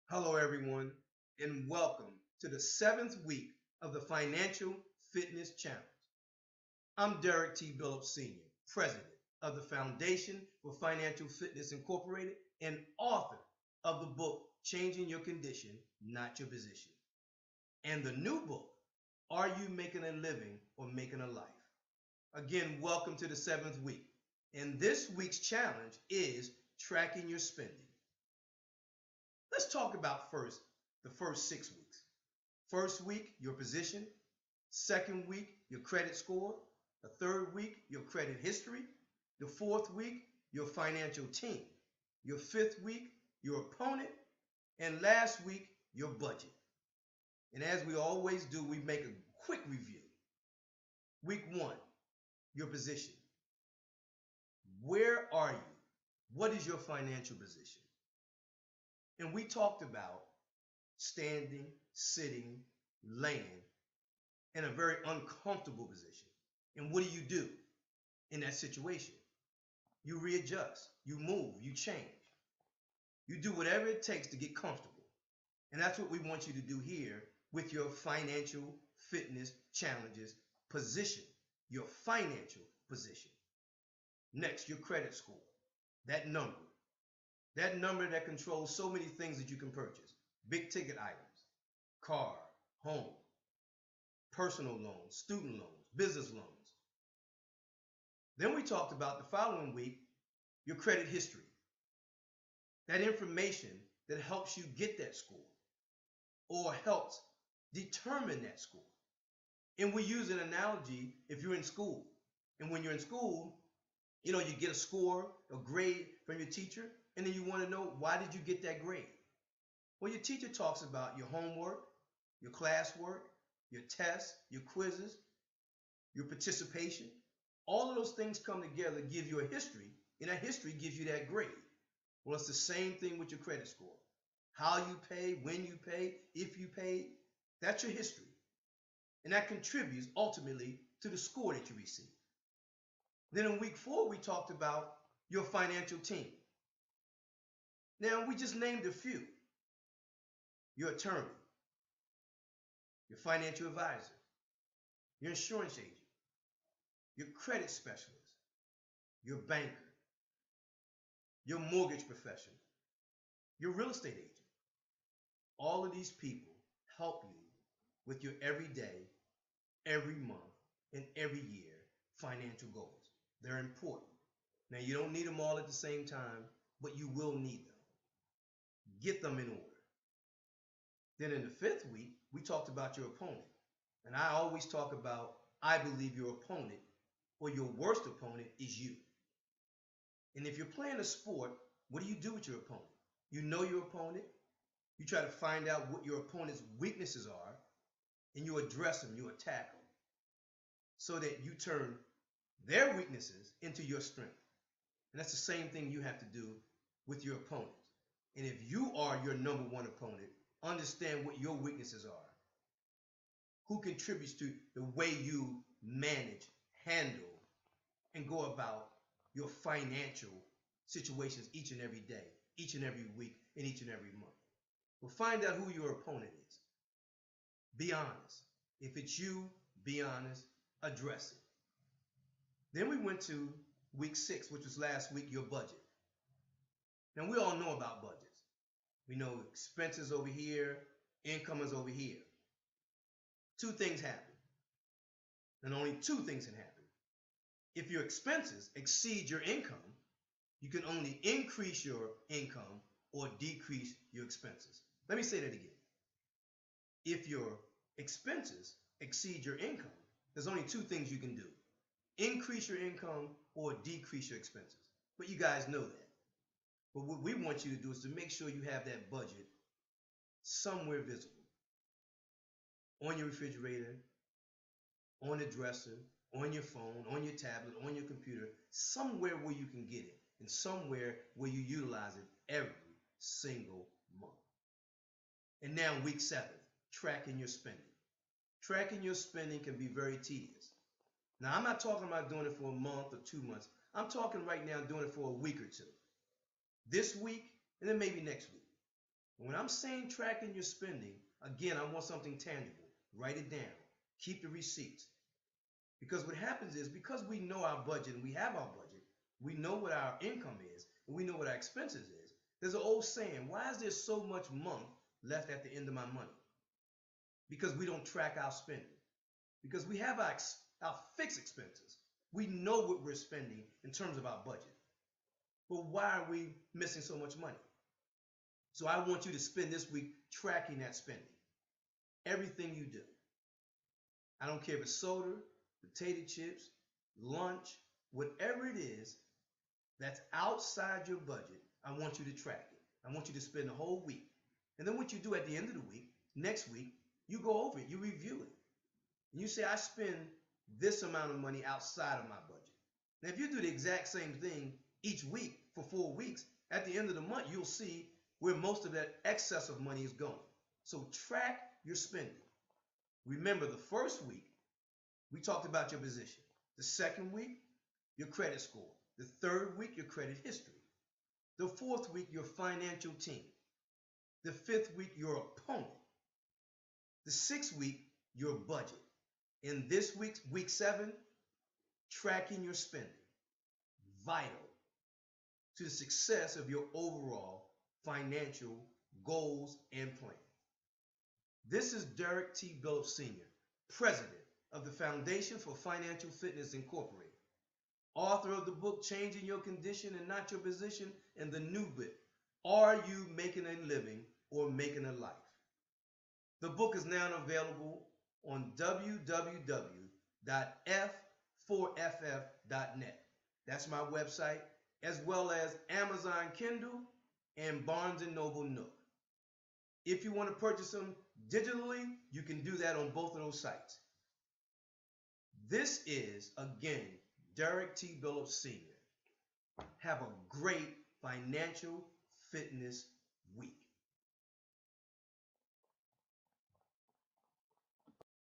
Hello, everyone, and welcome to the seventh week of the Financial Fitness Challenge. I'm Derek T. Billups Sr., President of the Foundation for Financial Fitness Incorporated and author of the book Changing Your Condition, Not Your Position, and the new book, Are You Making a Living or Making a Life? Again, welcome to the seventh week. And this week's challenge is tracking your spending. Let's talk about the first 6 weeks. First week, your position. Second week, your credit score. The third week, your credit history. The fourth week, your financial team. Your fifth week, your opponent. And last week, your budget. And as we always do, we make a quick review. Week one, your position. Where are you? What is your financial position? And we talked about standing, sitting, laying in a very uncomfortable position. And what do in that situation? You readjust, you move, you change. You do whatever it takes to get comfortable. And that's what we want you to do here with your financial fitness challenges position, your financial position. Next, your credit score, that number. That number that controls so many things that you can purchase. Big ticket items, car, home, personal loans, student loans, business loans. Then we talked about the following week, your credit history. That information that helps you get that score or helps determine that score. And we use an analogy if you're in school. And when you're in school, you get a score, a grade from your teacher, and then you want to know, why did you get that grade? Well, your teacher talks about your homework, your classwork, your tests, your quizzes, your participation. All of those things come together, give you a history, and that history gives you that grade. Well, it's the same thing with your credit score. How you pay, when you pay, if you pay, that's your history. And that contributes ultimately to the score that you receive. Then in week 4, we talked about your financial team. Now, we just named a few. Your attorney, your financial advisor, your insurance agent, your credit specialist, your banker, your mortgage professional, your real estate agent. All of these people help you with your everyday, every month, and every year financial goals. They're important. Now, you don't need them all at the same time, but you will need them. Get them in order. Then in the 5th week, we talked about your opponent. And I always talk about, I believe your opponent or your worst opponent is you. And if you're playing a sport, what do you do with your opponent? You know your opponent. You try to find out what your opponent's weaknesses are, and you address them, you attack them, so that you turn their weaknesses into your strength. And that's the same thing you have to do with your opponent. And if you are your number one opponent, understand what your weaknesses are. Who contributes to the way you manage, handle, and go about your financial situations each and every day, each and every week, and each and every month. Well, find out who your opponent is. Be honest. If it's you, be honest, address it. Then we went to week 6, which was last week, your budget. Now, we all know about budgets. We know expenses over here, income is over here. 2 things happen. And only 2 things can happen. If your expenses exceed your income, you can only increase your income or decrease your expenses. Let me say that again. If your expenses exceed your income, there's only 2 things you can do. Increase your income or decrease your expenses. But you guys know that. But what we want you to do is to make sure you have that budget somewhere visible. On your refrigerator, on the dresser, on your phone, on your tablet, on your computer, somewhere where you can get it, and somewhere where you utilize it every single month. And now week 7, tracking your spending. Tracking your spending can be very tedious. Now, I'm not talking about doing it for a month or 2 months. I'm talking right now doing it for a week or 2. This week, and then maybe next week. When I'm saying tracking your spending, again, I want something tangible. Write it down. Keep the receipts. Because what happens is, because we know our budget and we have our budget, we know what our income is, and we know what our expenses is. There's an old saying, why is there so much month left at the end of my money? Because we don't track our spending. Because we have our fixed expenses. We know what we're spending in terms of our budget. But why are we missing so much money? So I want you to spend this week tracking that spending. Everything you do. I don't care if it's soda, potato chips, lunch, whatever it is that's outside your budget, I want you to track it. I want you to spend the whole week. And then what you do at the end of the week, next week, you go over it, you review it. And you say, I spend this amount of money outside of my budget. Now, if you do the exact same thing each week for 4 weeks, at the end of the month, you'll see where most of that excess of money is going. So track your spending. Remember, the first week, we talked about your position. The second week, your credit score. The third week, your credit history. The fourth week, your financial team. The fifth week, your opponent. The sixth week, your budget. In this week's week 7, tracking your spending. Vital to the success of your overall financial goals and plan. This is Derek T. Billups Sr., President of the Foundation for Financial Fitness Incorporated, author of the book Changing Your Condition and Not Your Position, and the new book, Are You Making a Living or Making a Life? The book is now available on www.f4ff.net. That's my website, as well as Amazon Kindle and Barnes & Noble Nook. If you want to purchase them digitally, you can do that on both of those sites. This is, again, Derek T. Billups Sr. Have a great financial fitness week.